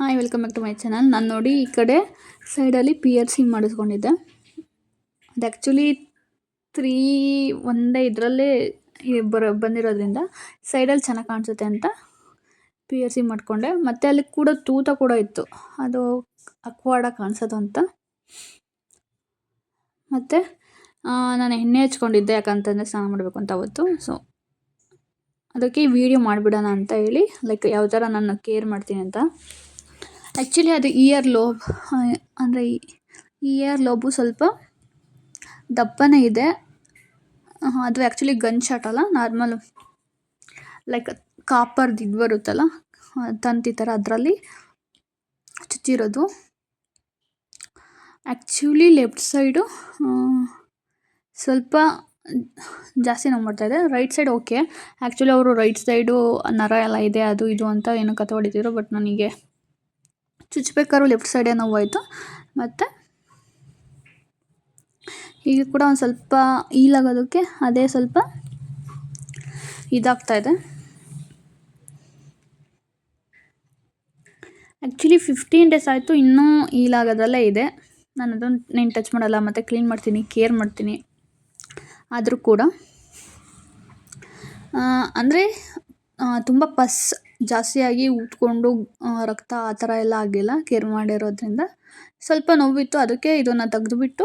Hi, welcome back to my channel. ನಾನು ನೋಡಿ ಈ ಕಡೆ ಸೈಡಲ್ಲಿ ಪಿಯರ್ಸಿಂಗ್ ಮಾಡಿಸ್ಕೊಂಡಿದ್ದೆ. ಅದು ಆ್ಯಕ್ಚುಲಿ ಒಂದೇ ಇದರಲ್ಲೇ ಬಂದಿರೋದ್ರಿಂದ ಸೈಡಲ್ಲಿ ಚೆನ್ನಾಗಿ ಕಾಣಿಸುತ್ತೆ ಅಂತ ಪಿಯರ್ಸಿಂಗ್ ಮಾಡಿಕೊಂಡೆ. ಮತ್ತು ಅಲ್ಲಿ ಕೂಡ ತೂತ ಕೂಡ ಇತ್ತು, ಅದು ಅಕ್ವಾಡ ಕಾಣಿಸೋದು ಅಂತ. ಮತ್ತು ನಾನು ಎಣ್ಣೆ ಹಚ್ಕೊಂಡಿದ್ದೆ, ಯಾಕಂತಂದರೆ ಸ್ನಾನ ಮಾಡಬೇಕು ಅಂತ ಅವತ್ತು. ಸೊ ಅದಕ್ಕೆ ಈ ವಿಡಿಯೋ ಮಾಡಿಬಿಡೋಣ ಅಂತ ಹೇಳಿ, ಲೈಕ್ ಯಾವ ಥರ ನಾನು ಕೇರ್ ಮಾಡ್ತೀನಿ ಅಂತ. ಆ್ಯಕ್ಚುಲಿ ಅದು ಇಯರ್ ಲೋಬ್, ಅಂದರೆ ಇಯರ್ ಲೋಬು ಸ್ವಲ್ಪ ದಪ್ಪನೇ ಇದೆ. ಅದು ಆ್ಯಕ್ಚುಲಿ ಗನ್ ಶಾಟ್ ಅಲ್ಲ, ನಾರ್ಮಲ್ ಲೈಕ್ ಕಾಪರ್ದು ಇದು ಬರುತ್ತಲ್ಲ, ತಂತಿ ಥರ, ಅದರಲ್ಲಿ ಚುಚ್ಚಿರೋದು. ಆ್ಯಕ್ಚುಲಿ ಲೆಫ್ಟ್ ಸೈಡು ಸ್ವಲ್ಪ ಜಾಸ್ತಿ ನೋವು ಮಾಡ್ತಾಯಿದೆ. Right side okay. ಆ್ಯಕ್ಚುಲಿ ಅವರು ರೈಟ್ ಸೈಡು ನರ ಎಲ್ಲ ಇದೆ, ಅದು ಇದು ಅಂತ ಏನೋ ಕತೆ ಹೊಡಿತಿದ್ರು. ಬಟ್ ನನಗೆ ಚುಚ್ಚಬೇಕಾದ್ರೂ ಲೆಫ್ಟ್ ಸೈಡೇ ನೋವಾಯಿತು. ಮತ್ತು ಈಗ ಕೂಡ ಒಂದು ಸ್ವಲ್ಪ ಈಲಾಗೋದಕ್ಕೆ ಅದೇ ಸ್ವಲ್ಪ ಇದಾಗ್ತಾಯಿದೆ. ಆ್ಯಕ್ಚುಲಿ 15 ಡೇಸ್ ಆಯಿತು, ಇನ್ನೂ ಈಲಾಗೋದಲ್ಲೇ ಇದೆ. ನಾನು ಅದನ್ನು ಟಚ್ ಮಾಡಲ್ಲ, ಮತ್ತು ಕ್ಲೀನ್ ಮಾಡ್ತೀನಿ, ಕೇರ್ ಮಾಡ್ತೀನಿ. ಆದರೂ ಕೂಡ ಅಂದರೆ ತುಂಬ ಪಸ್ ಜಾಸ್ತಿಯಾಗಿ ಊದ್ಕೊಂಡು ರಕ್ತ ಆ ಥರ ಎಲ್ಲ ಆಗಿಲ್ಲ, ಕೇರ್ ಮಾಡಿರೋದ್ರಿಂದ. ಸ್ವಲ್ಪ ನೋವಿತ್ತು, ಅದಕ್ಕೆ ಇದನ್ನು ತೆಗೆದುಬಿಟ್ಟು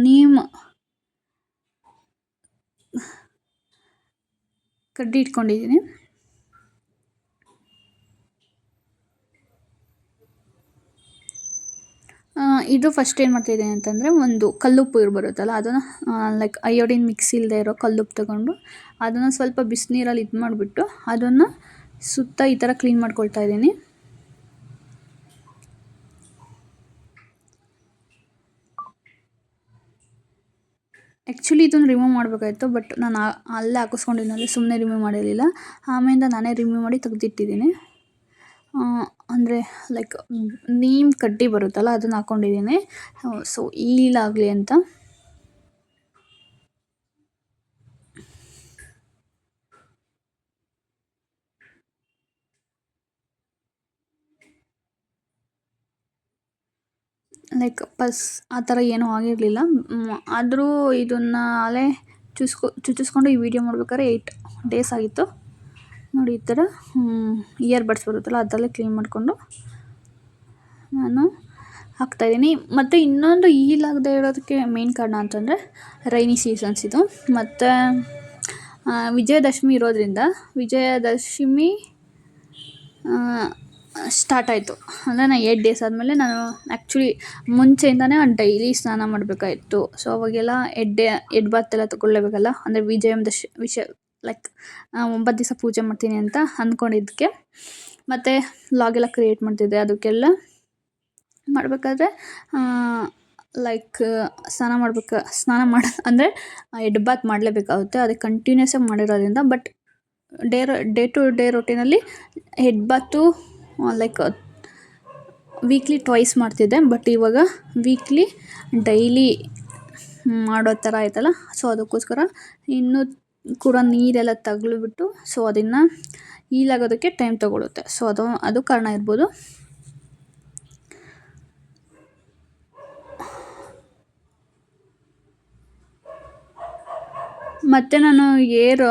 ನೀಮ್ ಕಡ್ಡಿ ಇಟ್ಕೊಂಡಿದ್ದೀನಿ. ಇದು ಫಸ್ಟ್ ಏನು ಮಾಡ್ತಾಯಿದ್ದೀನಿ ಅಂತಂದರೆ, ಒಂದು ಕಲ್ಲುಪ್ಪು ಬರುತ್ತಲ್ಲ, ಅದನ್ನು ಲೈಕ್ ಅಯೋಡಿನ್ ಮಿಕ್ಸ್ ಇಲ್ಲದೆ ಇರೋ ಕಲ್ಲುಪ್ಪು ತಗೊಂಡು ಅದನ್ನು ಸ್ವಲ್ಪ ಬಿಸಿನೀರಲ್ಲಿ ಇದು ಮಾಡಿಬಿಟ್ಟು ಅದನ್ನು ಸುತ್ತ ಈ ಥರ ಕ್ಲೀನ್ ಮಾಡ್ಕೊಳ್ತಾ ಇದ್ದೀನಿ. ಆ್ಯಕ್ಚುಲಿ ಇದನ್ನು ರಿಮೂವ್ ಮಾಡಬೇಕಾಯಿತು, ಬಟ್ ನಾನು ಅಲ್ಲೇ ಹಾಕಿಸ್ಕೊಂಡಿದ್ದಲ್ಲಿ ಸುಮ್ಮನೆ ರಿಮೂವ್ ಮಾಡಿರಲಿಲ್ಲ. ಆಮೇಲೆ ನಾನೇ ರಿಮೂವ್ ಮಾಡಿ ತೆಗೆದಿಟ್ಟಿದ್ದೀನಿ. ಅಂದರೆ ಲೈಕ್ ನೀಮ್ ಕಡ್ಡಿ ಬರುತ್ತಲ್ಲ, ಅದನ್ನು ಹಾಕ್ಕೊಂಡಿದ್ದೀನಿ. ಸೊ ಈಲಾಗಲಿ ಅಂತ. ಲೈಕ್ ಪಸ್ ಆ ಥರ ಏನೂ ಆಗಿರಲಿಲ್ಲ. ಆದರೂ ಇದನ್ನು ಅಲ್ಲೇ ಚುಚ್ಚಿಸ್ಕೊಂಡು ಈ ವಿಡಿಯೋ ಮಾಡ್ಬೇಕಾದ್ರೆ 8 ಡೇಸ್ ಆಗಿತ್ತು. ನೋಡಿ, ಈ ಥರ ಇಯರ್ ಬಡ್ಸ್ ಬರುತ್ತಲ್ಲ, ಅದರಲ್ಲೇ ಕ್ಲೀನ್ ಮಾಡಿಕೊಂಡು ನಾನು ಹಾಕ್ತಾಯಿದ್ದೀನಿ. ಮತ್ತು ಇನ್ನೊಂದು ಈಲಾಗದೆ ಇರೋದಕ್ಕೆ ಮೇನ್ ಕಾರಣ ಅಂತಂದರೆ ರೈನಿ ಸೀಸನ್ಸ್ ಇದು. ಮತ್ತು ವಿಜಯದಶಮಿ ಇರೋದ್ರಿಂದ ವಿಜಯದಶಮಿ ಸ್ಟಾರ್ಟ್ ಆಯಿತು. ಅಂದರೆ ನಾನು 8 ಡೇಸ್ ಆದಮೇಲೆ ನಾನು ಆ್ಯಕ್ಚುಲಿ ಮುಂಚೆಯಿಂದನೇ ಡೈಲಿ ಸ್ನಾನ ಮಾಡಬೇಕಾಯಿತ್ತು. ಸೊ ಅವಾಗೆಲ್ಲ ಎಡ್ ಬಾತ್ ಎಲ್ಲ ತಗೊಳ್ಳೇಬೇಕಲ್ಲ, ಅಂದರೆ ಲೈಕ್ 9 ದಿವಸ ಪೂಜೆ ಮಾಡ್ತೀನಿ ಅಂತ ಅಂದ್ಕೊಂಡಿದ್ದಕ್ಕೆ. ಮತ್ತು ಲಾಗೆಲ್ಲ ಕ್ರಿಯೇಟ್ ಮಾಡ್ತಿದ್ದೆ. ಅದಕ್ಕೆಲ್ಲ ಮಾಡಬೇಕಾದ್ರೆ ಲೈಕ್ ಸ್ನಾನ ಅಂದರೆ ಎಡ್ ಬಾತ್ ಮಾಡಲೇಬೇಕಾಗುತ್ತೆ. ಅದಕ್ಕೆ ಕಂಟಿನ್ಯೂಸಾಗಿ ಮಾಡಿರೋದ್ರಿಂದ. ಬಟ್ ಡೇ ಟು ಡೇ ರೊಟೀನಲ್ಲಿ head bath like weekly twice ಮಾಡ್ತಿದ್ದೆ. ಬಟ್ ಇವಾಗ ವೀಕ್ಲಿ ಡೈಲಿ ಮಾಡೋ ಥರ ಆಯ್ತಲ್ಲ. ಸೊ ಅದಕ್ಕೋಸ್ಕರ ಇನ್ನೂ ಕೂಡ ನೀರೆಲ್ಲ ತಗಲಿಬಿಟ್ಟು, ಸೊ ಅದನ್ನು ಈಲಾಗೋದಕ್ಕೆ ಟೈಮ್ ತೊಗೊಳುತ್ತೆ. ಸೊ ಅದು ಕಾರಣ ಇರ್ಬೋದು. ಮತ್ತು ನಾನು ಹೇರ್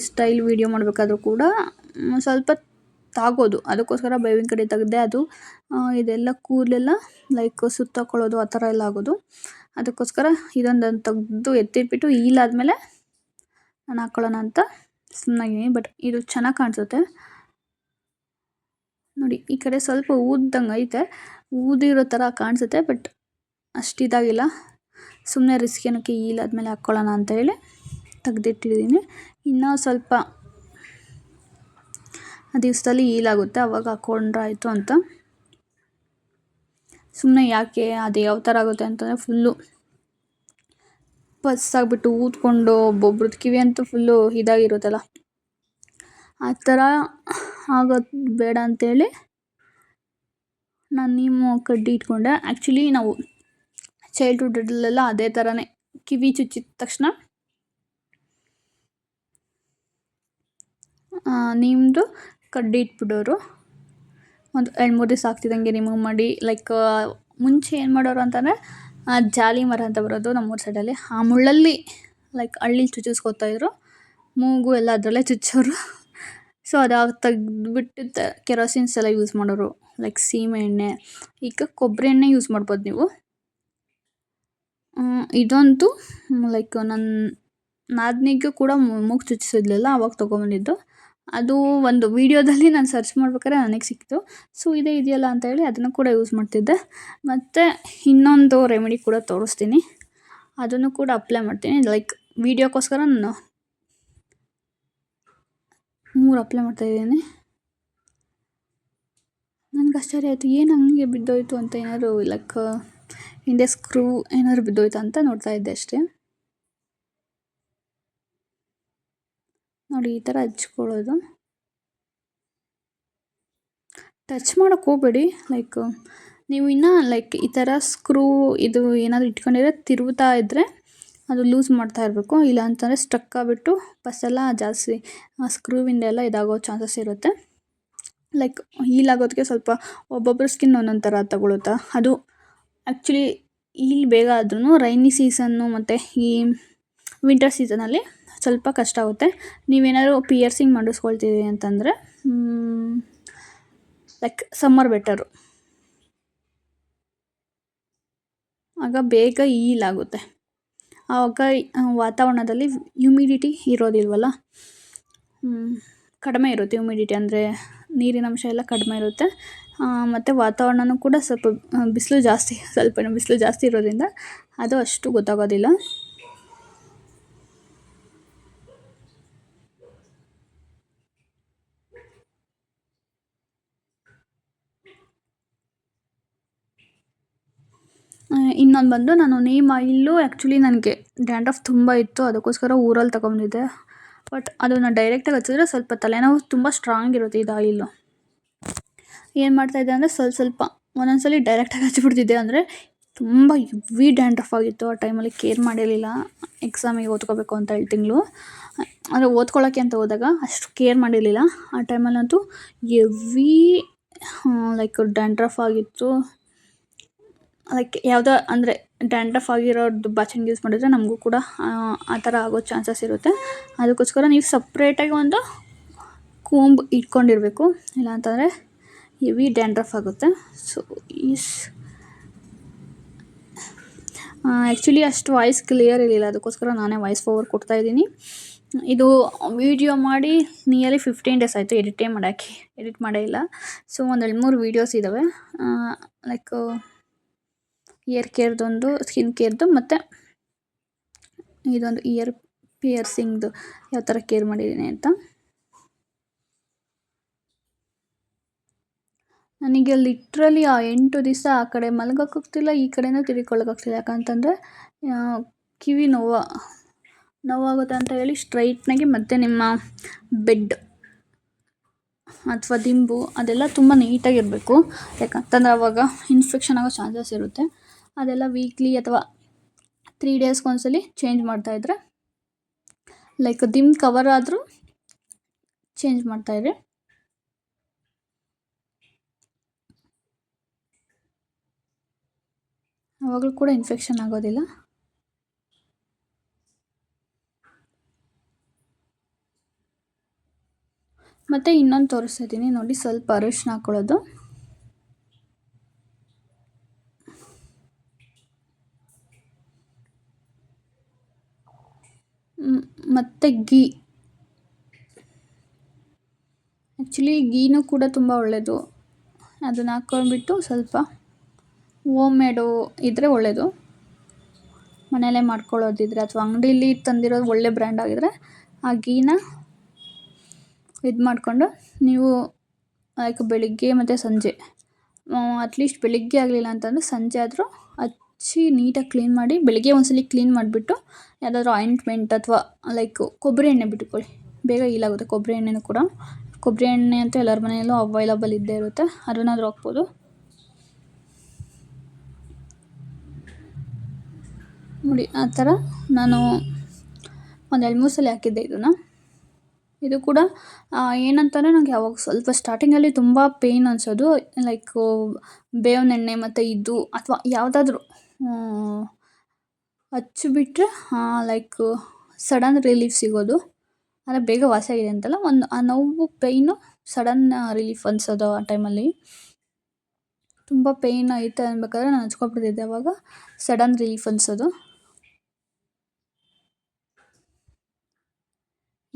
ಸ್ಟೈಲ್ ವೀಡಿಯೋ ಮಾಡಬೇಕಾದ್ರೂ ಕೂಡ ಸ್ವಲ್ಪ ತಾಗೋದು. ಅದಕ್ಕೋಸ್ಕರ ಬೇವಿನ ಕಡೆ ತೆಗೆದೆ. ಅದು ಇದೆಲ್ಲ ಕೂದಲೆಲ್ಲ ಲೈಕ್ ಸುತ್ತಾಕೊಳ್ಳೋದು ಆ ಥರ ಎಲ್ಲ ಆಗೋದು. ಅದಕ್ಕೋಸ್ಕರ ಇದೊಂದನ್ನು ತೆಗೆದು ಎತ್ತಿಟ್ಬಿಟ್ಟು ಈಲಾದಮೇಲೆ ನಾನು ಹಾಕ್ಕೊಳ್ಳೋಣ ಅಂತ ಸುಮ್ಮನಾಗಿದ್ದೀನಿ. ಬಟ್ ಇದು ಚೆನ್ನಾಗಿ ಕಾಣಿಸುತ್ತೆ. ನೋಡಿ, ಈ ಕಡೆ ಸ್ವಲ್ಪ ಊದ್ದಂಗೆ ಐತೆ, ಊದಿರೋ ಥರ ಕಾಣಿಸುತ್ತೆ. ಬಟ್ ಅಷ್ಟಿದಾಗಿಲ್ಲ. ಸುಮ್ಮನೆ ರಿಸ್ಕ್ ಏನಕ್ಕೆ, ಈಲಾದಮೇಲೆ ಹಾಕ್ಕೊಳ್ಳೋಣ ಅಂತ ಹೇಳಿ ತೆಗೆದಿಟ್ಟಿದ್ದೀನಿ. ಇನ್ನೂ ಸ್ವಲ್ಪ ದಿವಸದಲ್ಲಿ ಈಲಾಗುತ್ತೆ, ಅವಾಗ ಹಾಕ್ಕೊಂಡ್ರೆ ಆಯಿತು ಅಂತ. ಸುಮ್ಮನೆ ಯಾಕೆ, ಅದು ಯಾವ ಥರ ಆಗುತ್ತೆ ಅಂತಂದರೆ ಫುಲ್ಲು ಪಸ್ಸಾಗಿಬಿಟ್ಟು ಊದ್ಕೊಂಡು ಒಬ್ಬೊಬ್ರದ್ದು ಕಿವಿ ಅಂತೂ ಫುಲ್ಲು ಇದಾಗಿರುತ್ತಲ್ಲ, ಆ ಥರ ಆಗೋದು ಬೇಡ ಅಂತೇಳಿ ನಾನು ನೀಮು ಕಡ್ಡಿ ಇಟ್ಕೊಂಡೆ. ಆ್ಯಕ್ಚುಲಿ ನಾವು ಚೈಲ್ಡ್ಹುಡ್ಡಲ್ಲೆಲ್ಲ ಅದೇ ಥರನೇ, ಕಿವಿ ಚುಚ್ಚಿದ ತಕ್ಷಣ ನೀಮ್ದು ಕಡ್ಡಿ ಇಟ್ಬಿಡೋರು. ಒಂದು 2-3 ದಿವಸ ಆಗ್ತಿದ್ದಂಗೆ ರಿಮೂವ್ ಮಾಡಿ ಲೈಕ್ ಮುಂಚೆ ಏನು ಮಾಡೋರು ಅಂತಂದರೆ ಜಾಲಿ ಮರ ಅಂತ ಬರೋದು ನಮ್ಮೂರ ಸೈಡಲ್ಲಿ, ಆ ಮುಳ್ಳಲ್ಲಿ ಲೈಕ್ ಹಳ್ಳಿಲಿ ಚುಚ್ಚಿಸ್ಕೊತಾಯಿದ್ರು, ಮೂಗು ಎಲ್ಲ ಅದರಲ್ಲೇ ಚುಚ್ಚೋರು. ಸೊ ಅದು ತೆಗ್ದುಬಿಟ್ಟು ಕೆರೋಸಿನ್ಸ್ ಎಲ್ಲ ಯೂಸ್ ಮಾಡೋರು, ಲೈಕ್ ಸೀಮೆ ಎಣ್ಣೆ. ಈಗ ಕೊಬ್ಬರಿ ಎಣ್ಣೆ ಯೂಸ್ ಮಾಡ್ಬೋದು ನೀವು. ಇದಂತೂ ಲೈಕ್ ನನ್ನ ನಾದಿನಿಗೂ ಕೂಡ ಮೂಗು ಚುಚ್ಚಿಸಿದ್ಲಿಲ್ಲ, ಆವಾಗ ತೊಗೊಂಬಂದಿದ್ದು. ಅದು ಒಂದು ವೀಡಿಯೋದಲ್ಲಿ ನಾನು ಸರ್ಚ್ ಮಾಡ್ಬೇಕಾದ್ರೆ ನನಗೆ ಸಿಕ್ತು. ಸೊ ಇದೇ ಇದೆಯಲ್ಲ ಅಂತ ಹೇಳಿ ಅದನ್ನು ಕೂಡ ಯೂಸ್ ಮಾಡ್ತಿದ್ದೆ. ಮತ್ತು ಇನ್ನೊಂದು ರೆಮಿಡಿ ಕೂಡ ತೋರಿಸ್ತೀನಿ, ಅದನ್ನು ಕೂಡ ಅಪ್ಲೈ ಮಾಡ್ತೀನಿ. ಲೈಕ್ ವೀಡಿಯೋಕ್ಕೋಸ್ಕರ ನಾನು 3 ಅಪ್ಲೈ ಮಾಡ್ತಾಯಿದ್ದೀನಿ. ನನಗೆ ಆಶ್ಚರ್ಯ ಆಯಿತು, ಏನು ಹಂಗೆ ಬಿದ್ದೋಯ್ತು ಅಂತ, ಏನಾದ್ರು ಲೈಕ್ ಹಿಂದೆ ಸ್ಕ್ರೂ ಏನಾದ್ರು ಬಿದ್ದೋಯ್ತು ಅಂತ ನೋಡ್ತಾ ಇದ್ದೆ ಅಷ್ಟೇ. ನೋಡಿ ಈ ಥರ ಹಚ್ಕೊಳ್ಳೋದು, ಟಚ್ ಮಾಡೋಕ್ಕೆ ಹೋಗಬೇಡಿ. ಲೈಕ್ ನೀವು ಇನ್ನೂ ಲೈಕ್ ಈ ಥರ ಸ್ಕ್ರೂ ಇದು ಏನಾದರೂ ಇಟ್ಕೊಂಡಿದ್ರೆ ತಿರುಗ್ತಾ ಇದ್ದರೆ ಅದು ಲೂಸ್ ಮಾಡ್ತಾ ಇರಬೇಕು, ಇಲ್ಲ ಅಂತಂದರೆ ಸ್ಟ್ರಕ್ ಆಗಿಬಿಟ್ಟು ಫಸ್ಟೆಲ್ಲ ಜಾಸ್ತಿ ಸ್ಕ್ರೂವಿಂದ ಎಲ್ಲ ಇದಾಗೋ ಚಾನ್ಸಸ್ ಇರುತ್ತೆ. ಲೈಕ್ ಹೀಲಾಗೋದಕ್ಕೆ ಸ್ವಲ್ಪ ಒಬ್ಬೊಬ್ಬರು ಸ್ಕಿನ್ ಒಂದೊಂದು ಥರ ತಗೊಳುತ್ತಾ, ಅದು ಆ್ಯಕ್ಚುಲಿ ಹೀಲ್ ಬೇಗ ಆದ್ರೂ ರೈನಿ ಸೀಸನ್ನು ಮತ್ತು ಈ ವಿಂಟರ್ ಸೀಸನಲ್ಲಿ ಸ್ವಲ್ಪ ಕಷ್ಟ ಆಗುತ್ತೆ. ನೀವೇನಾದರೂ ಪಿಯರ್ಸಿಂಗ್ ಮಾಡಿಸ್ಕೊಳ್ತೀವಿ ಅಂತಂದರೆ ಲೈಕ್ ಸಮ್ಮರ್ ಬೆಟರು, ಆಗ ಬೇಗ ಹೀಲ್ ಆಗುತ್ತೆ. ಆವಾಗ ವಾತಾವರಣದಲ್ಲಿ ಹ್ಯುಮಿಡಿಟಿ ಇರೋದಿಲ್ವಲ್ಲ, ಕಡಿಮೆ ಇರುತ್ತೆ. ಹ್ಯುಮಿಡಿಟಿ ಅಂದರೆ ನೀರಿನ ಅಂಶ ಎಲ್ಲ ಕಡಿಮೆ ಇರುತ್ತೆ. ಮತ್ತು ವಾತಾವರಣನೂ ಕೂಡ ಸ್ವಲ್ಪ ಬಿಸಿಲು ಜಾಸ್ತಿ ಇರೋದ್ರಿಂದ ಅದು ಅಷ್ಟು ಗೊತ್ತಾಗೋದಿಲ್ಲ. ಇನ್ನೊಂದು ಬಂದು ನಾನು ನೀಮ್ ಆಯಿಲ್ಲು ಆ್ಯಕ್ಚುಲಿ ನನಗೆ ಡ್ಯಾಂಡ್ರಫ್ ತುಂಬ ಇತ್ತು, ಅದಕ್ಕೋಸ್ಕರ ಊರಲ್ಲಿ ತಗೊಂಡಿದ್ದೆ. ಬಟ್ ಅದನ್ನು ಡೈರೆಕ್ಟಾಗಿ ಹಚ್ಚಿದ್ರೆ ಸ್ವಲ್ಪ ತಲೆನೋವು ತುಂಬ ಸ್ಟ್ರಾಂಗ್ ಇರುತ್ತೆ ಇದು ಆಯಿಲ್ಲು. ಏನು ಮಾಡ್ತಾಯಿದ್ದೆ ಅಂದರೆ ಸ್ವಲ್ಪ ಒಂದೊಂದ್ಸಲಿ ಡೈರೆಕ್ಟಾಗಿ ಹಚ್ಬಿಡ್ತಿದ್ದೆ, ಅಂದರೆ ತುಂಬ ಹೆವಿ ಡ್ಯಾಂಡ್ರಫ್ ಆಗಿತ್ತು. ಆ ಟೈಮಲ್ಲಿ ಕೇರ್ ಮಾಡಿರಲಿಲ್ಲ, ಎಕ್ಸಾಮಿಗೆ ಓದ್ಕೋಬೇಕು ಅಂತ 2 ತಿಂಗಳು, ಅಂದರೆ ಓದ್ಕೊಳ್ಳೋಕ್ಕೆ ಅಂತ ಹೋದಾಗ ಅಷ್ಟು ಕೇರ್ ಮಾಡಿರಲಿಲ್ಲ. ಆ ಟೈಮಲ್ಲಂತೂ ಹೆವಿ ಲೈಕ್ ಡ್ಯಾಂಡ್ರಫ್ ಆಗಿತ್ತು. ಲೈಕ್ ಯಾವುದೋ ಅಂದರೆ ಡ್ಯಾಂಡ್ರಫ್ ಆಗಿರೋದು ಬಾಚಣಿಗೆ ಯೂಸ್ ಮಾಡಿದರೆ ನಮಗೂ ಕೂಡ ಆ ಥರ ಆಗೋ ಚಾನ್ಸಸ್ ಇರುತ್ತೆ. ಅದಕ್ಕೋಸ್ಕರ ನೀವು ಸಪ್ರೇಟಾಗಿ ಒಂದು ಕೂಂಬ್ ಇಟ್ಕೊಂಡಿರಬೇಕು, ಇಲ್ಲ ಅಂತಂದರೆ ಹೆವಿ ಡ್ಯಾಂಡ್ರಫ್ ಆಗುತ್ತೆ. ಸೊ ಆ್ಯಕ್ಚುಲಿ ಅಷ್ಟು ವಾಯ್ಸ್ ಕ್ಲಿಯರ್ ಇರಲಿಲ್ಲ, ಅದಕ್ಕೋಸ್ಕರ ನಾನೇ ವಾಯ್ಸ್ ಓವರ್ ಕೊಡ್ತಾಯಿದ್ದೀನಿ. ಇದು ವೀಡಿಯೋ ಮಾಡಿ ನಿಯರ್ಲಿ 15 ಡೇಸ್ ಆಯಿತು, ಎಡಿಟ್ ಮಾಡೇ ಇಲ್ಲ. ಸೊ ಒಂದು 2-3 ವೀಡಿಯೋಸ್ ಇದ್ದಾವೆ, ಲೈಕ್ ಇಯರ್ ಕೇರ್ದೊಂದು, ಸ್ಕಿನ್ ಕೇರ್ದು, ಮತ್ತು ಇದೊಂದು ಇಯರ್ ಪಿಯರ್ಸಿಂಗ್ದು ಯಾವ ಥರ ಕೇರ್ ಮಾಡಿದ್ದೀನಿ ಅಂತ. ನನಗೆ ಲಿಟ್ರಲಿ ಆ 8 ದಿವಸ ಆ ಕಡೆ ಮಲಗೋಕ್ಕಾಗ್ತಿಲ್ಲ, ಈ ಕಡೆನೂ ತಿರ್ಕೊಳ್ಳೋಕ್ಕಾಗ್ತಿಲ್ಲ. ಯಾಕಂತಂದರೆ ಕಿವಿ ನೋವಾಗುತ್ತೆ ಅಂತ ಹೇಳಿ ಸ್ಟ್ರೈಟ್ನಾಗಿ ಮತ್ತು ನಿಮ್ಮ ಬೆಡ್ ಅಥವಾ ದಿಂಬು ಅದೆಲ್ಲ ತುಂಬ ನೀಟಾಗಿರಬೇಕು. ಯಾಕಂತಂದರೆ ಆವಾಗ ಇನ್ಫೆಕ್ಷನ್ ಆಗೋ ಚಾನ್ಸಸ್ ಇರುತ್ತೆ. ಅದೆಲ್ಲ ವೀಕ್ಲಿ ಅಥವಾ 3 ಡೇಸ್ಗೊಂದ್ಸಲಿ ಚೇಂಜ್ ಮಾಡ್ತಾಯಿದ್ರೆ, ಲೈಕ್ ದಿಂಬು ಕವರ್ ಆದರೂ ಚೇಂಜ್ ಮಾಡ್ತಾಯಿರಿ. ಆವಾಗಲೂ ಕೂಡ ಇನ್ಫೆಕ್ಷನ್ ಆಗೋದಿಲ್ಲ. ಮತ್ತು ಇನ್ನೊಂದು ತೋರಿಸ್ತಿದ್ದೀನಿ ನೋಡಿ, ಸ್ವಲ್ಪ ಅರಿಶಿನ ಹಾಕ್ಕೊಳ್ಳೋದು, ಮತ್ತು ಗೀ. ಆ್ಯಕ್ಚುಲಿ ಗೀನೂ ಕೂಡ ತುಂಬ ಒಳ್ಳೆಯದು. ಅದನ್ನು ಹಾಕ್ಕೊಂಡ್ಬಿಟ್ಟು ಸ್ವಲ್ಪ ಹೋಮ್ ಮೇಡು ಇದ್ದರೆ ಒಳ್ಳೆಯದು, ಮನೆಯಲ್ಲೇ ಮಾಡ್ಕೊಳ್ಳೋದಿದ್ರೆ ಅಥವಾ ಅಂಗಡೀಲಿ ತಂದಿರೋದು ಒಳ್ಳೆ ಬ್ರ್ಯಾಂಡ್ ಆಗಿದ್ರೆ ಆ ಗೀನ ಇದು ಮಾಡಿಕೊಂಡು ನೀವು ಲೈಕ್ ಬೆಳಿಗ್ಗೆ ಮತ್ತು ಸಂಜೆ, ಅಟ್ಲೀಸ್ಟ್ ಬೆಳಿಗ್ಗೆ ಆಗಲಿಲ್ಲ ಅಂತಂದರೆ ಸಂಜೆ ಆದರೂ ಹಚ್ಚಿ ನೀಟಾಗಿ ಕ್ಲೀನ್ ಮಾಡಿ, ಬೆಳಿಗ್ಗೆ ಒಂದ್ಸಲಿ ಕ್ಲೀನ್ ಮಾಡಿಬಿಟ್ಟು ಯಾವುದಾದ್ರೂ ಆಯಿಂಟ್ಮೆಂಟ್ ಅಥವಾ ಲೈಕ್ ಕೊಬ್ಬರಿ ಎಣ್ಣೆ ಬಿಟ್ಕೊಳ್ಳಿ, ಬೇಗ ಹೀಲಾಗುತ್ತೆ. ಕೊಬ್ಬರಿ ಎಣ್ಣೆನೂ ಕೂಡ, ಕೊಬ್ಬರಿ ಎಣ್ಣೆ ಅಂತೂ ಎಲ್ಲರ ಮನೆಯಲ್ಲೂ ಅವೈಲಬಲ್ ಇದ್ದೇ ಇರುತ್ತೆ, ಅದನ್ನಾದರೂ ಹಾಕ್ಬೋದು. ನೋಡಿ ಆ ಥರ ನಾನು ಒಂದು 2-3 ಸಲ ಹಾಕಿದ್ದೆ ಇದನ್ನು. ಇದು ಕೂಡ ಏನಂತಂದರೆ ನಂಗೆ ಯಾವಾಗ ಸ್ವಲ್ಪ ಸ್ಟಾರ್ಟಿಂಗಲ್ಲಿ ತುಂಬ ಪೇಯ್ನ್ ಅನ್ಸೋದು. ಲೈಕು ಬೇವಿನೆಣ್ಣೆ ಮತ್ತು ಇದು ಅಥವಾ ಯಾವುದಾದ್ರೂ ಹಚ್ಬಿಟ್ರೆ ಲೈಕ್ ಸಡನ್ ರಿಲೀಫ್ ಸಿಗೋದು. ಅಂದರೆ ಬೇಗ ವಾಸಿ ಆಗಿದೆ ಅಂತಲ್ಲ, ಒಂದು ಆ ನೋವು ಪೇಯ್ನು ಸಡನ್ ರಿಲೀಫ್ ಅನ್ಸೋದು ಆ ಟೈಮಲ್ಲಿ. ತುಂಬ ಪೇಯ್ನ್ ಐತೆ ಅನ್ಬೇಕಾದ್ರೆ ನಾನು ಹಚ್ಕೊಬಿಡ್ತಿದ್ದೆ ಅವಾಗ ಸಡನ್ ರಿಲೀಫ್ ಅನ್ಸೋದು.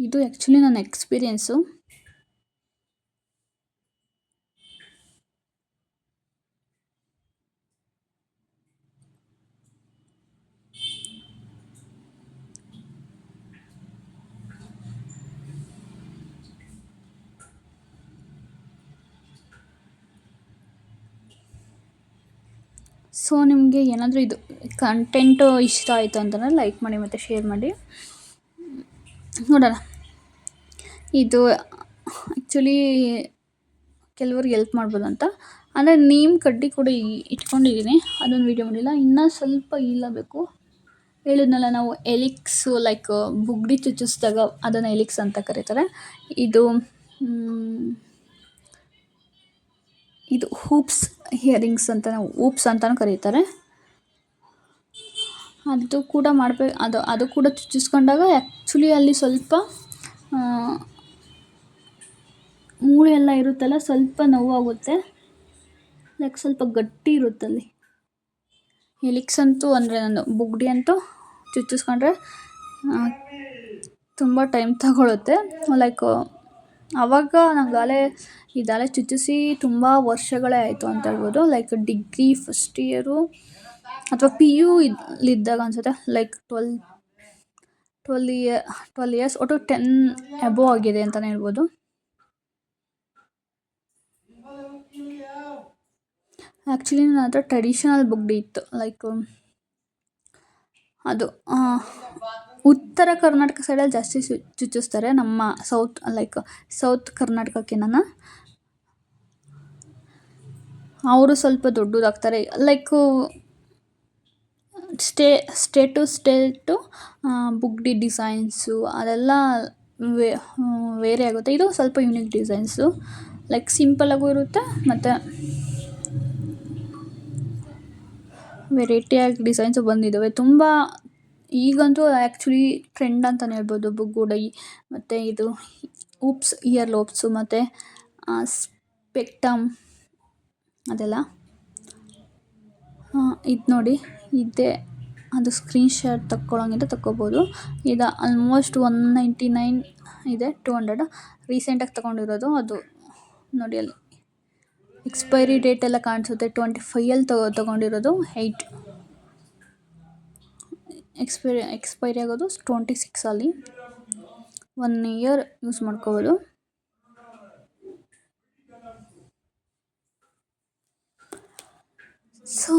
ಇದು ಆ್ಯಕ್ಚುಲಿ ನನ್ನ ಎಕ್ಸ್ಪೀರಿಯೆನ್ಸು. ಸೊ ನಿಮಗೆ ಏನಾದರೂ ಇದು ಕಂಟೆಂಟು ಇಷ್ಟ ಆಯಿತು ಅಂತಂದರೆ ಲೈಕ್ ಮಾಡಿ ಮತ್ತು ಶೇರ್ ಮಾಡಿ. ನೋಡೋಣ, ಇದು ಆ್ಯಕ್ಚುಲಿ ಕೆಲವ್ರಿಗೆ ಎಲ್ಪ್ ಮಾಡ್ಬೋದು ಅಂತ. ಅಂದರೆ ನೀಮ್ ಕಡ್ಡಿ ಕೂಡ ಇಟ್ಕೊಂಡಿದ್ದೀನಿ, ಅದೊಂದು ವೀಡಿಯೋ ಮಾಡಿಲ್ಲ. ಇನ್ನೂ ಸ್ವಲ್ಪ ಇಲ್ಲ ಬೇಕು. ಹೇಳಿದ್ನಲ್ಲ ನಾವು ಎಲಿಕ್ಸು ಲೈಕ್ ಬುಗ್ಡಿ ಚುಚ್ಚಿಸಿದಾಗ ಅದನ್ನು ಎಲಿಕ್ಸ್ ಅಂತ ಕರೀತಾರೆ. ಇದು ಇದು ಹೂಪ್ಸ್ ಹಿಯರಿಂಗ್ಸ್ ಅಂತ ಹೂಪ್ಸ್ ಅಂತಲೂ ಕರೀತಾರೆ. ಅದು ಕೂಡ ಅದು ಕೂಡ ಚುಚ್ಚಿಸ್ಕೊಂಡಾಗ ಆ್ಯಕ್ಚುಲಿ ಅಲ್ಲಿ ಸ್ವಲ್ಪ ಮೂಳೆ ಎಲ್ಲ ಇರುತ್ತಲ್ಲ, ಸ್ವಲ್ಪ ನೋವಾಗುತ್ತೆ. ಲೈಕ್ ಸ್ವಲ್ಪ ಗಟ್ಟಿ ಇರುತ್ತಲ್ಲಿ. ಎಲಿಕ್ಸ್ ಅಂತೂ ಅಂದರೆ ನಾನು ಬುಗ್ಡಿ ಅಂತೂ ಚುಚ್ಚಿಸ್ಕೊಂಡ್ರೆ ತುಂಬ ಟೈಮ್ ತಗೊಳುತ್ತೆ. ಲೈಕ್ ಆವಾಗ ನಂಗೆ ಇದಾಲೆ ಚುಚ್ಚಿಸಿ ತುಂಬ ವರ್ಷಗಳೇ ಆಯಿತು ಅಂತ ಹೇಳ್ಬೋದು. ಲೈಕ್ ಡಿಗ್ರಿ ಫಸ್ಟ್ ಇಯರು ಅಥವಾ ಪಿ ಯು ಇದ್ದಾಗ ಅನಿಸುತ್ತೆ. ಲೈಕ್ 12 ಇಯರ್ಸ್ ಒಟ್ಟು 10 ಅಬೋವ್ ಆಗಿದೆ ಅಂತಲೇ ಹೇಳ್ಬೋದು. ಆ್ಯಕ್ಚುಲಿ ನನ್ನ ಹತ್ರ ಟ್ರೆಡಿಷನಲ್ ಬುಗ್ಡಿ ಇತ್ತು. ಲೈಕ್ ಅದು ಉತ್ತರ ಕರ್ನಾಟಕ ಸೈಡಲ್ಲಿ ಜಾಸ್ತಿ ಚುಚ್ಚಿಸ್ತಾರೆ, ನಮ್ಮ ಸೌತ್ ಕರ್ನಾಟಕಕ್ಕಿಂತ ಅವರು ಸ್ವಲ್ಪ ದೊಡ್ಡದಾಗ್ತಾರೆ. ಲೈಕು ಸ್ಟೇಟ್ ಟು ಸ್ಟೇಟು ಬುಗ್ಡಿ ಡಿಸೈನ್ಸು ಅದೆಲ್ಲ ವೇರಿ ಆಗುತ್ತೆ. ಇದು ಸ್ವಲ್ಪ ಯುನಿಕ್ ಡಿಸೈನ್ಸು, ಲೈಕ್ ಸಿಂಪಲ್ಲಾಗೂ ಇರುತ್ತೆ ಮತ್ತು ವೆರೈಟಿಯಾಗಿ ಡಿಸೈನ್ಸು ಬಂದಿದ್ದಾವೆ ತುಂಬ. ಈಗಂತೂ ಆ್ಯಕ್ಚುಲಿ ಟ್ರೆಂಡ್ ಅಂತಲೇ ಹೇಳ್ಬೋದು ಬುಗ್ಗುಡಿ ಮತ್ತು ಇದು ಉಪ್ಸ್ ಇಯರ್ ಲೋಪ್ಸು ಮತ್ತು ಸ್ಪೆಕ್ಟಮ್ ಅದೆಲ್ಲ. ಇದು ನೋಡಿ, ಇದೇ ಅದು ಸ್ಕ್ರೀನ್ಶಾಟ್ ತಕ್ಕೊಳ್ಳೋಂಗಿದ್ರೆ ತಕ್ಕೊಬೋದು. ಇದು ಆಲ್ಮೋಸ್ಟ್ 199 ಇದೆ, 200 ರೀಸೆಂಟಾಗಿ ತೊಗೊಂಡಿರೋದು. ಅದು ನೋಡಿ ಅಲ್ಲಿ ಎಕ್ಸ್ಪೈರಿ ಡೇಟ್ ಎಲ್ಲ ಕಾಣಿಸುತ್ತೆ. 25 ತೊಗೊಂಡಿರೋದು. ಎಕ್ಸ್ಪೈರಿ ಆಗೋದು 26 1 ಇಯರ್ ಯೂಸ್ ಮಾಡ್ಕೋಬೋದು. ಸೊ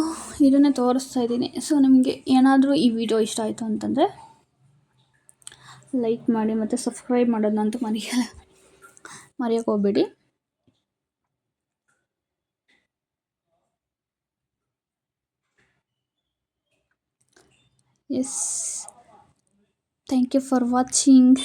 ಇದನ್ನೇ ತೋರಿಸ್ತಾ ಇದ್ದೀನಿ. ಸೊ ನಿಮಗೆ ಏನಾದರೂ ಈ ವಿಡಿಯೋ ಇಷ್ಟ ಆಯಿತು ಅಂತಂದರೆ ಲೈಕ್ ಮಾಡಿ ಮತ್ತು ಸಬ್ಸ್ಕ್ರೈಬ್ ಮಾಡೋದಂತೂ ಮರೆಯೋಕೆ ಹೋಗ್ಬೇಡಿ. Yes, thank you for watching.